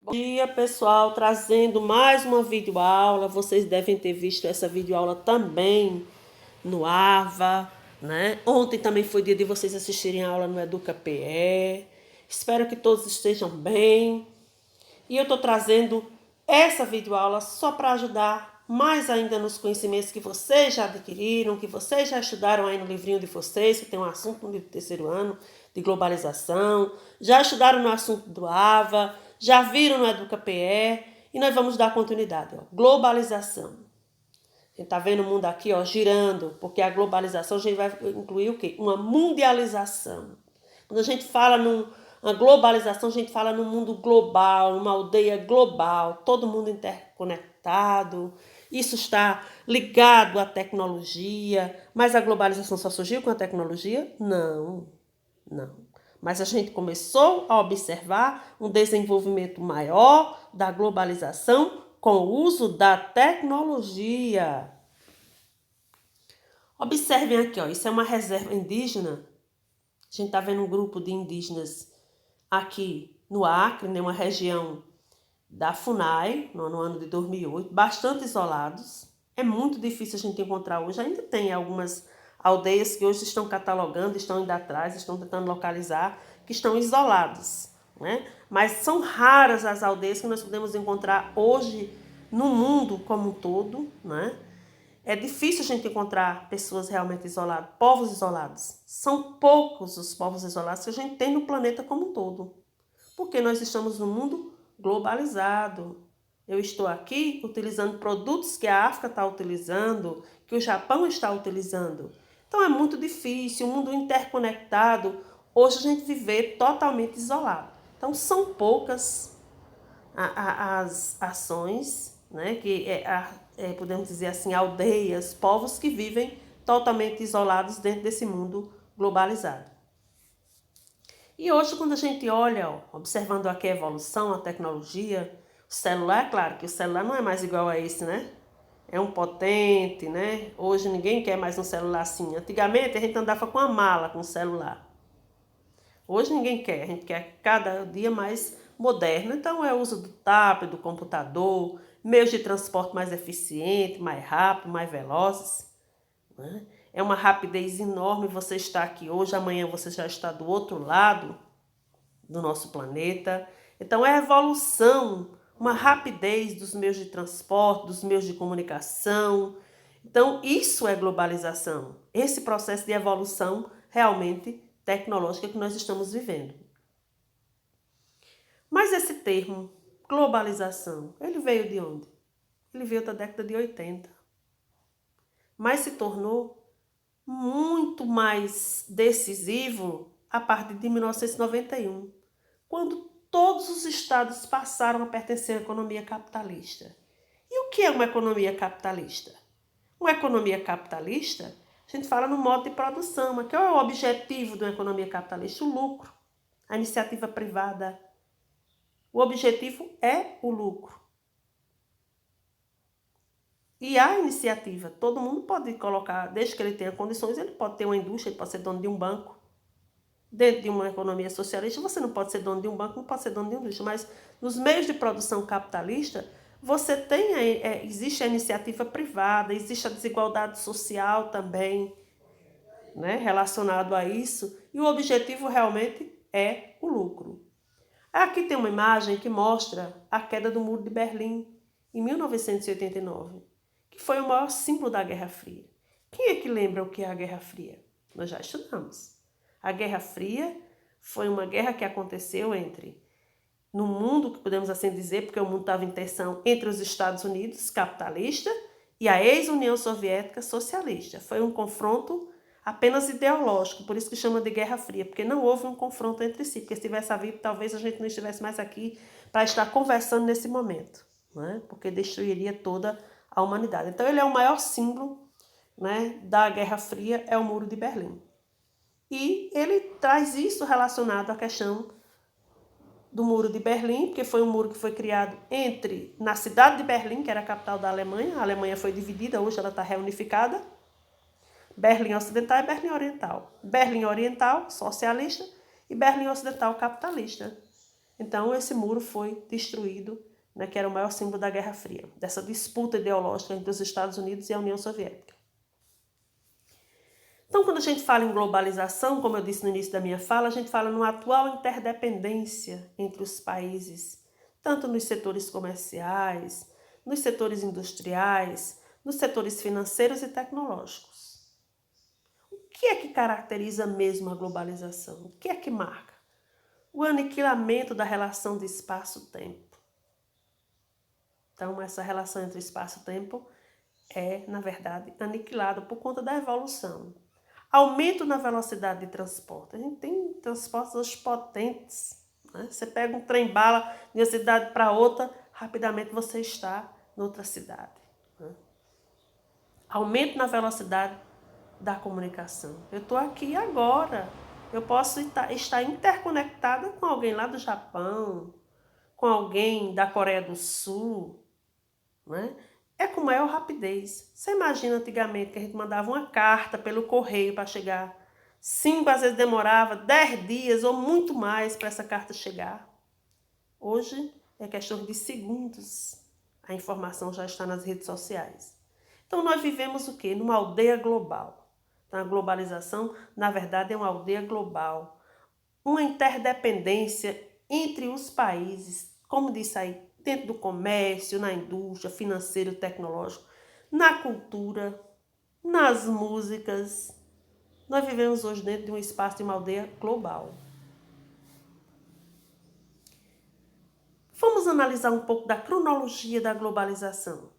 Bom dia, pessoal, trazendo mais uma videoaula. Vocês devem ter visto essa videoaula também no AVA, né? Ontem também foi dia de vocês assistirem a aula no Educa PE. Espero que todos estejam bem. E eu estou trazendo essa videoaula só para ajudar mais ainda nos conhecimentos que vocês já adquiriram, que vocês já estudaram aí no livrinho de vocês, que tem um assunto no livro do terceiro ano de globalização, já estudaram no assunto do AVA, já viram no Educa PE, e nós vamos dar continuidade. Ó. Globalização. A gente está vendo o mundo aqui ó, girando, porque a globalização a gente vai incluir o quê? Uma mundialização. Quando a gente fala numa globalização, a gente fala num mundo global, numa aldeia global, todo mundo interconectado. Isso está ligado à tecnologia. Mas a globalização só surgiu com a tecnologia? Não, não. Mas a gente começou a observar um desenvolvimento maior da globalização com o uso da tecnologia. Observem aqui, ó, isso é uma reserva indígena. A gente está vendo um grupo de indígenas aqui no Acre, né, uma região da FUNAI, no ano de 2008, bastante isolados. É muito difícil a gente encontrar hoje. Ainda tem algumas aldeias que hoje estão catalogando, estão indo atrás, estão tentando localizar, que estão isolados, né? Mas são raras as aldeias que nós podemos encontrar hoje no mundo como um todo, né? É difícil a gente encontrar pessoas realmente isoladas, povos isolados. São poucos os povos isolados que a gente tem no planeta como um todo. Porque nós estamos num mundo globalizado. Eu estou aqui utilizando produtos que a África está utilizando, que o Japão está utilizando. Então é muito difícil, um mundo interconectado, hoje a gente viver totalmente isolado. Então são poucas as ações, né, que podemos dizer assim, aldeias, povos que vivem totalmente isolados dentro desse mundo globalizado. E hoje, quando a gente olha, ó, observando aqui a evolução, a tecnologia, o celular, é claro que o celular não é mais igual a esse, né? É um potente, né? Hoje ninguém quer mais um celular assim. Antigamente a gente andava com a mala com o celular. Hoje ninguém quer, a gente quer cada dia mais moderno. Então é o uso do tablet, do computador, meios de transporte mais eficientes, mais rápidos, mais velozes. Né? É uma rapidez enorme, você está aqui hoje, amanhã você já está do outro lado do nosso planeta. Então é a evolução, uma rapidez dos meios de transporte, dos meios de comunicação. Então isso é globalização, esse processo de evolução realmente tecnológica que nós estamos vivendo. Mas esse termo, globalização, ele veio de onde? Ele veio da década de 80. Mas se tornou muito mais decisivo a partir de 1991, quando todos os estados passaram a pertencer à economia capitalista. E o que é uma economia capitalista? Uma economia capitalista, a gente fala no modo de produção, mas qual é o objetivo de uma economia capitalista? O lucro, a iniciativa privada. O objetivo é o lucro. E a iniciativa, todo mundo pode colocar, desde que ele tenha condições, ele pode ter uma indústria, ele pode ser dono de um banco. Dentro de uma economia socialista, você não pode ser dono de um banco, não pode ser dono de uma indústria, mas nos meios de produção capitalista, você tem, existe a iniciativa privada, existe a desigualdade social também, né, relacionado a isso, e o objetivo realmente é o lucro. Aqui tem uma imagem que mostra a queda do Muro de Berlim, em 1989, que foi o maior símbolo da Guerra Fria. Quem é que lembra o que é a Guerra Fria? Nós já estudamos. A Guerra Fria foi uma guerra que aconteceu no mundo, que podemos assim dizer, porque o mundo estava em tensão entre os Estados Unidos, capitalista, e a ex-União Soviética, socialista. Foi um confronto apenas ideológico, por isso que chama de Guerra Fria, porque não houve um confronto entre si, porque se tivesse havido, talvez a gente não estivesse mais aqui para estar conversando nesse momento, né? Porque destruiria toda a humanidade. Então ele é o maior símbolo, né, da Guerra Fria, é o Muro de Berlim. E ele traz isso relacionado à questão do Muro de Berlim, porque foi um muro que foi criado na cidade de Berlim, que era a capital da Alemanha. A Alemanha foi dividida, hoje ela está reunificada. Berlim Ocidental e Berlim Oriental. Berlim Oriental, socialista, e Berlim Ocidental, capitalista. Então, esse muro foi destruído, né, que era o maior símbolo da Guerra Fria, dessa disputa ideológica entre os Estados Unidos e a União Soviética. Então, quando a gente fala em globalização, como eu disse no início da minha fala, a gente fala numa atual interdependência entre os países, tanto nos setores comerciais, nos setores industriais, nos setores financeiros e tecnológicos. O que é que caracteriza mesmo a globalização? O que é que marca? O aniquilamento da relação de espaço-tempo. Então, essa relação entre espaço e tempo é, na verdade, aniquilada por conta da evolução. Aumento na velocidade de transporte. A gente tem transportes hoje potentes, né? Você pega um trem-bala de uma cidade para outra, rapidamente você está em outra cidade, né? Aumento na velocidade da comunicação. Eu estou aqui agora. Eu posso estar interconectada com alguém lá do Japão, com alguém da Coreia do Sul, né? É com maior rapidez. Você imagina antigamente que a gente mandava uma carta pelo correio para chegar. 5, às vezes demorava 10 dias ou muito mais para essa carta chegar. Hoje é questão de segundos. A informação já está nas redes sociais. Então nós vivemos o quê? Numa aldeia global. Então, a globalização, na verdade, é uma aldeia global. Uma interdependência entre os países, como disse aí, dentro do comércio, na indústria, financeiro, tecnológico, na cultura, nas músicas. Nós vivemos hoje dentro de um espaço de uma aldeia global. Vamos analisar um pouco da cronologia da globalização.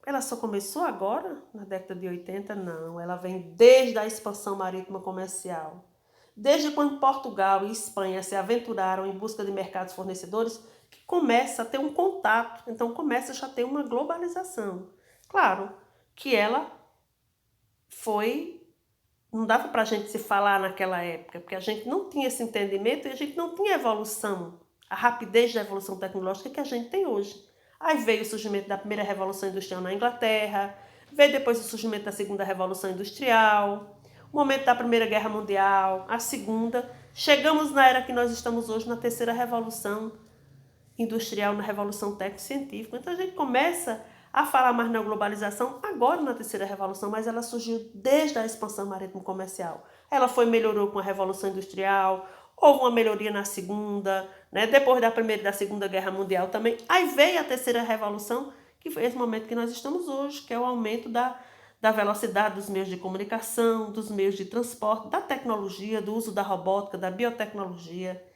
Ela só começou agora, na década de 80? Não, ela vem desde a expansão marítima comercial. Desde quando Portugal e Espanha se aventuraram em busca de mercados fornecedores, que começa a ter um contato, então começa já a ter uma globalização. Claro que ela foi... Não dava para a gente se falar naquela época, porque a gente não tinha esse entendimento e a gente não tinha evolução, a rapidez da evolução tecnológica que a gente tem hoje. Aí veio o surgimento da primeira revolução industrial na Inglaterra, veio depois o surgimento da segunda revolução industrial, o momento da Primeira Guerra Mundial, a segunda. Chegamos na era que nós estamos hoje, na terceira revolução industrial, na revolução técnico-científica. Então a gente começa a falar mais na globalização agora na terceira revolução, mas ela surgiu desde a expansão marítimo-comercial. Ela melhorou com a revolução industrial, houve uma melhoria na segunda, né? Depois da primeira e da segunda guerra mundial também. Aí veio a terceira revolução, que foi esse momento que nós estamos hoje, que é o aumento da velocidade dos meios de comunicação, dos meios de transporte, da tecnologia, do uso da robótica, da biotecnologia.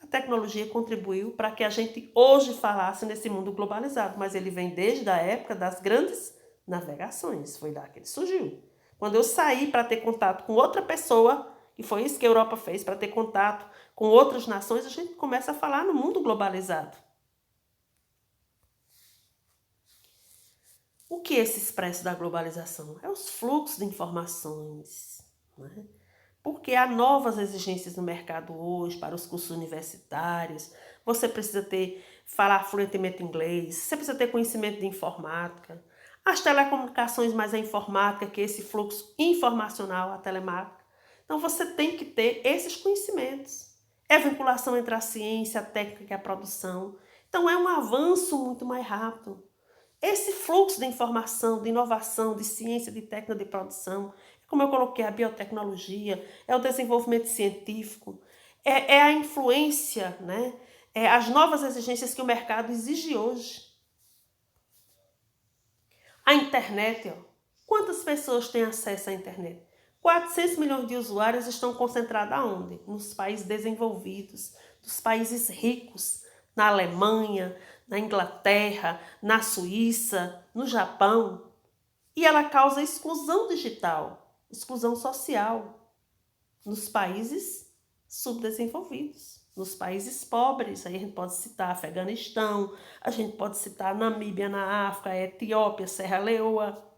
A tecnologia contribuiu para que a gente hoje falasse nesse mundo globalizado, mas ele vem desde a época das grandes navegações, foi lá que ele surgiu. Quando eu saí para ter contato com outra pessoa, e foi isso que a Europa fez, para ter contato com outras nações, a gente começa a falar no mundo globalizado. O que é esse expresso da globalização? É os fluxos de informações, né? Porque há novas exigências no mercado hoje para os cursos universitários. Você precisa falar fluentemente inglês, você precisa ter conhecimento de informática. As telecomunicações, mais a informática, que é esse fluxo informacional, a telemática. Então você tem que ter esses conhecimentos. É a vinculação entre a ciência, a técnica e a produção. Então é um avanço muito mais rápido. Esse fluxo de informação, de inovação, de ciência, de técnica de produção, como eu coloquei, a biotecnologia, é o desenvolvimento científico, é a influência, né? É as novas exigências que o mercado exige hoje. A internet, ó. Quantas pessoas têm acesso à internet? 400 milhões de usuários estão concentrados aonde? Nos países desenvolvidos, nos países ricos, na Alemanha, na Inglaterra, na Suíça, no Japão. E ela causa exclusão digital, exclusão social nos países subdesenvolvidos, nos países pobres. Aí a gente pode citar Afeganistão, a gente pode citar Namíbia na África, Etiópia, Serra Leoa,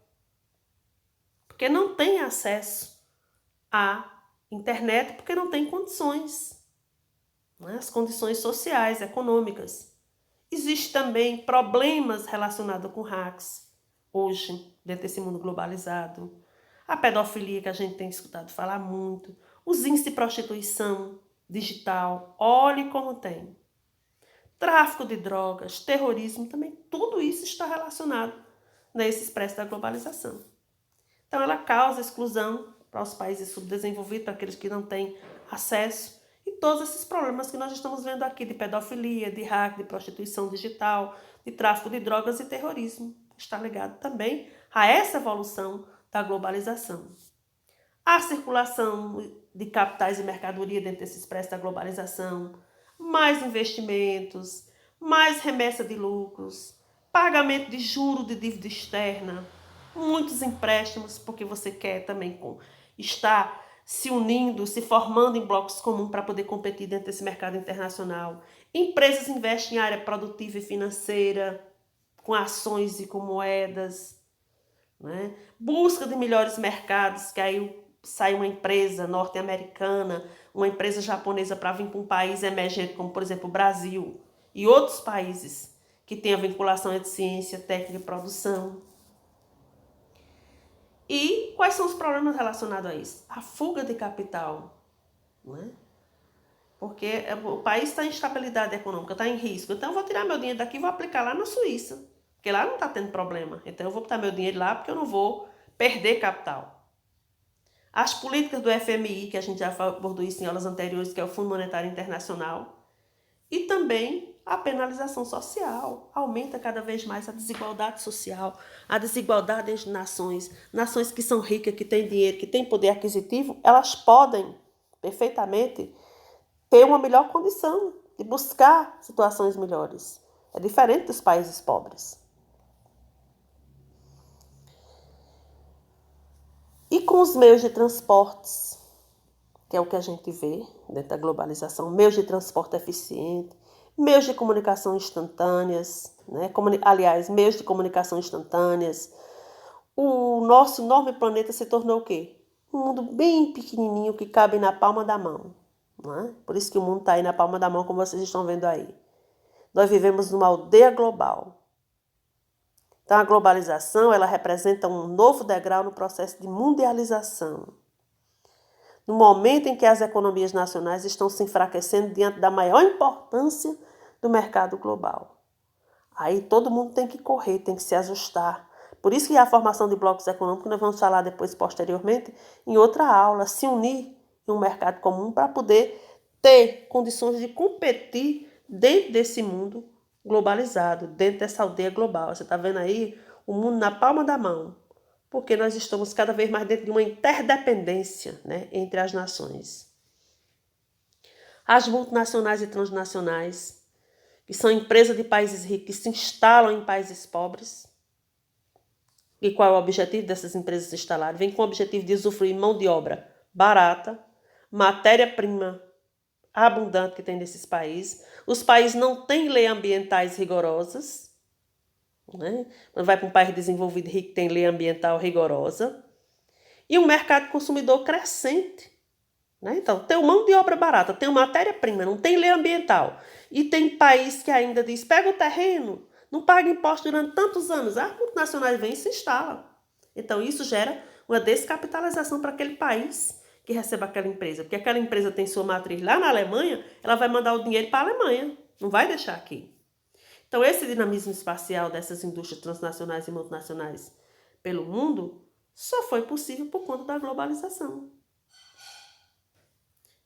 porque não tem acesso à internet, porque não tem condições, né? As condições sociais, econômicas. Existem também problemas relacionados com hacks, hoje, dentro desse mundo globalizado. A pedofilia, que a gente tem escutado falar muito. Os índices de prostituição digital. Olhe como tem. tráfico de drogas, terrorismo, também tudo isso está relacionado nesse expresso da globalização. Então, ela causa exclusão para os países subdesenvolvidos, para aqueles que não têm acesso, e todos esses problemas que nós estamos vendo aqui de pedofilia, de hack, de prostituição digital, de tráfico de drogas e terrorismo, está ligado também a essa evolução da globalização. A circulação de capitais e mercadoria dentro desse expresso da globalização, mais investimentos, mais remessa de lucros, pagamento de juros de dívida externa, muitos empréstimos, porque você quer também estar se unindo, se formando em blocos comuns para poder competir dentro desse mercado internacional. Empresas investem em área produtiva e financeira, com ações e com moedas, né? Busca de melhores mercados, que aí sai uma empresa norte-americana, uma empresa japonesa para vir para um país emergente, como por exemplo o Brasil, e outros países que têm a vinculação entre ciência, técnica e produção. E quais são os problemas relacionados a isso? A fuga de capital, não é? Porque o país está em instabilidade econômica, está em risco. Então eu vou tirar meu dinheiro daqui e vou aplicar lá na Suíça, porque lá não está tendo problema. Então eu vou botar meu dinheiro lá porque eu não vou perder capital. As políticas do FMI, que a gente já abordou isso em aulas anteriores, que é o Fundo Monetário Internacional, e também a penalização social. Aumenta cada vez mais a desigualdade social, a desigualdade entre nações. Nações que são ricas, que têm dinheiro, que têm poder aquisitivo, elas podem perfeitamente ter uma melhor condição de buscar situações melhores. É diferente dos países pobres. E com os meios de transportes, que é o que a gente vê dentro da globalização, meios de transporte eficiente, meios de comunicação instantâneas, né? Aliás, meios de comunicação instantâneas. O nosso enorme planeta se tornou o quê? Um mundo bem pequenininho que cabe na palma da mão. Não é? Por isso que o mundo está aí na palma da mão, como vocês estão vendo aí. Nós vivemos numa aldeia global. Então, a globalização, ela representa um novo degrau no processo de mundialização. No momento em que as economias nacionais estão se enfraquecendo diante da maior importância do mercado global. Aí todo mundo tem que correr, tem que se ajustar. Por isso que a formação de blocos econômicos, nós vamos falar depois, posteriormente, em outra aula, se unir em um mercado comum para poder ter condições de competir dentro desse mundo globalizado, dentro dessa aldeia global. Você está vendo aí o mundo na palma da mão, porque nós estamos cada vez mais dentro de uma interdependência, né, entre as nações. As multinacionais e transnacionais, que são empresas de países ricos que se instalam em países pobres. E qual é o objetivo dessas empresas se instalarem? Vem com o objetivo de usufruir mão de obra barata, matéria-prima abundante que tem nesses países. Os países não têm leis ambientais rigorosas, né? Quando vai para um país desenvolvido rico, tem lei ambiental rigorosa. E um mercado consumidor crescente. Né? Então, tem mão de obra barata, tem matéria-prima, não tem lei ambiental. E tem país que ainda diz, pega o terreno, não paga imposto durante tantos anos. As multinacionais vêm e se instalam. Então, isso gera uma descapitalização para aquele país que recebe aquela empresa. Porque aquela empresa tem sua matriz lá na Alemanha, ela vai mandar o dinheiro para a Alemanha, não vai deixar aqui. Então, esse dinamismo espacial dessas indústrias transnacionais e multinacionais pelo mundo só foi possível por conta da globalização.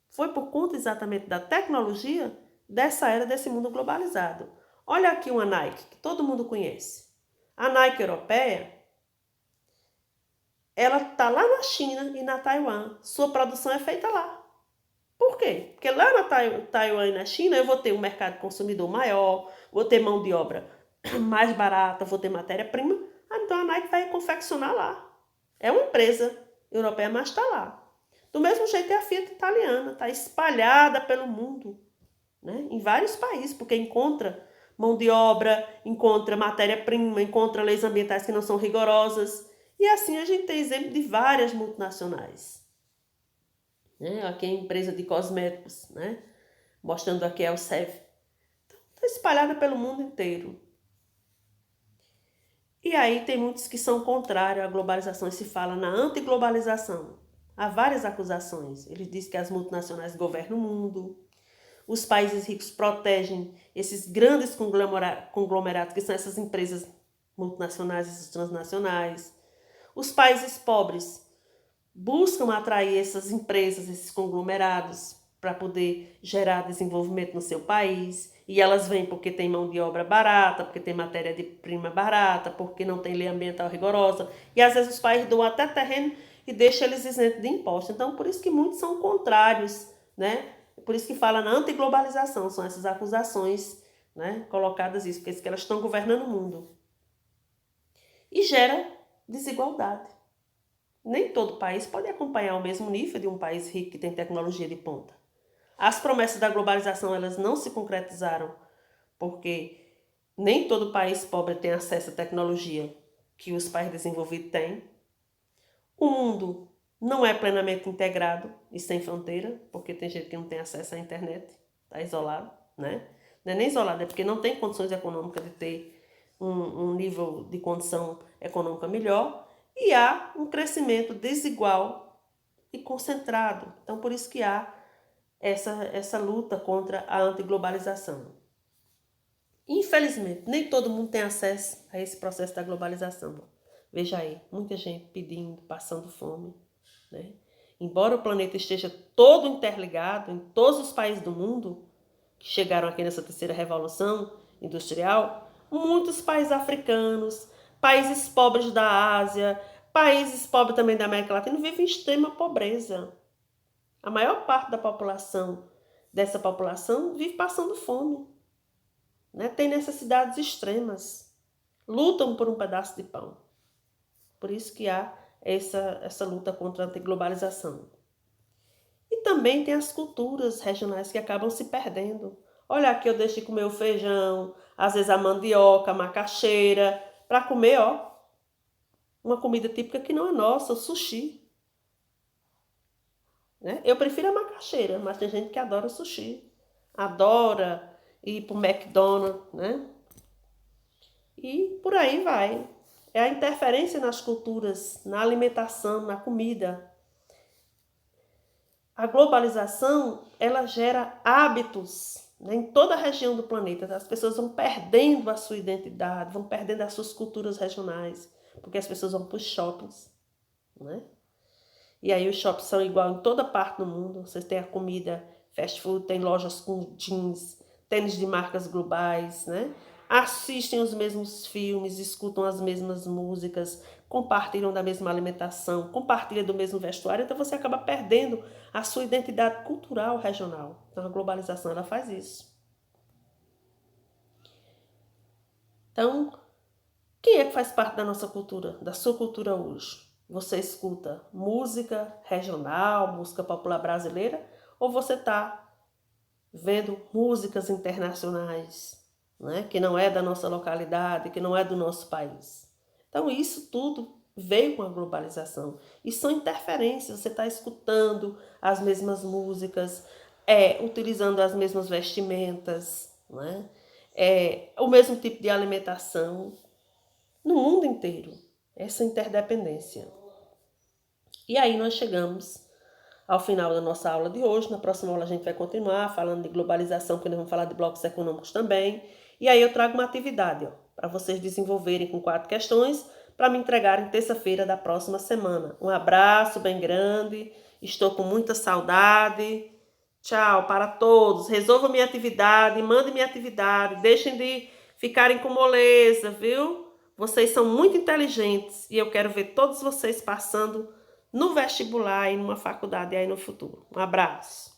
Foi por conta exatamente da tecnologia dessa era, desse mundo globalizado. Olha aqui uma Nike, que todo mundo conhece. A Nike europeia, ela está lá na China e na Taiwan. Sua produção é feita lá. Por quê? Porque lá na Taiwan e na China eu vou ter um mercado consumidor maior, vou ter mão de obra mais barata, vou ter matéria-prima. Então a Nike vai confeccionar lá. É uma empresa europeia, mas está lá. Do mesmo jeito que a Fiat italiana, está espalhada pelo mundo, né? Em vários países, porque encontra mão de obra, encontra matéria-prima, encontra leis ambientais que não são rigorosas. E assim a gente tem exemplo de várias multinacionais. Né? Aqui é a empresa de cosméticos, né? Mostrando aqui a Elseve. Então, está espalhada pelo mundo inteiro. E aí tem muitos que são contrários à globalização e se fala na antiglobalização. Há várias acusações. Eles dizem que as multinacionais governam o mundo. Os países ricos protegem esses grandes conglomerados, que são essas empresas multinacionais e transnacionais. Os países pobres buscam atrair essas empresas, esses conglomerados, para poder gerar desenvolvimento no seu país. E elas vêm porque tem mão de obra barata, porque tem matéria-prima barata, porque não tem lei ambiental rigorosa. E às vezes os países doam até terreno e deixam eles isentos de imposto. Então, por isso que muitos são contrários, né? Por isso que fala na antiglobalização, são essas acusações, né, colocadas isso, porque elas estão governando o mundo. E gera desigualdade. Nem todo país pode acompanhar o mesmo nível de um país rico que tem tecnologia de ponta. As promessas da globalização, elas não se concretizaram, porque nem todo país pobre tem acesso à tecnologia que os países desenvolvidos têm. O mundo não é plenamente integrado e sem fronteira, porque tem gente que não tem acesso à internet, está isolado, né? Não é nem isolado, é porque não tem condições econômicas de ter um nível de condição econômica melhor, e há um crescimento desigual e concentrado. Então, por isso que há essa luta contra a antiglobalização. Infelizmente, nem todo mundo tem acesso a esse processo da globalização. Veja aí, muita gente pedindo, passando fome, né? Embora o planeta esteja todo interligado em todos os países do mundo que chegaram aqui nessa terceira revolução industrial, muitos países africanos, países pobres da Ásia, países pobres também da América Latina vivem em extrema pobreza. A maior parte da população, dessa população, vive passando fome, né? Tem necessidades extremas, lutam por um pedaço de pão. Por isso que há essa luta contra a antiglobalização. E também tem as culturas regionais que acabam se perdendo. Olha, aqui eu deixo de comer o feijão, às vezes a mandioca, a macaxeira, para comer, ó, uma comida típica que não é nossa, o sushi. Né? Eu prefiro a macaxeira, mas tem gente que adora sushi. Adora ir pro McDonald's, né? E por aí vai. É a interferência nas culturas, na alimentação, na comida. A globalização, ela gera hábitos, né, em toda a região do planeta. As pessoas vão perdendo a sua identidade, vão perdendo as suas culturas regionais, porque as pessoas vão para os shoppings, né? E aí os shoppings são igual em toda parte do mundo. Vocês têm a comida, fast food, tem lojas com jeans, tênis de marcas globais, né? Assistem os mesmos filmes, escutam as mesmas músicas, compartilham da mesma alimentação, compartilham do mesmo vestuário, então você acaba perdendo a sua identidade cultural regional. Então a globalização, ela faz isso. Então, quem é que faz parte da nossa cultura, da sua cultura hoje? Você escuta música regional, música popular brasileira, ou você está vendo músicas internacionais, né, que não é da nossa localidade, que não é do nosso país? Então isso tudo veio com a globalização. E são interferências, você está escutando as mesmas músicas, utilizando as mesmas vestimentas, né, o mesmo tipo de alimentação, no mundo inteiro, essa interdependência. E aí nós chegamos ao final da nossa aula de hoje. Na próxima aula a gente vai continuar falando de globalização, porque nós vamos falar de blocos econômicos também. E aí eu trago uma atividade para vocês desenvolverem com 4 questões para me entregarem terça-feira da próxima semana. Um abraço bem grande, estou com muita saudade. Tchau para todos. Resolvam minha atividade, mandem minha atividade, deixem de ficarem com moleza, viu? Vocês são muito inteligentes e eu quero ver todos vocês passando no vestibular e numa faculdade aí no futuro. Um abraço.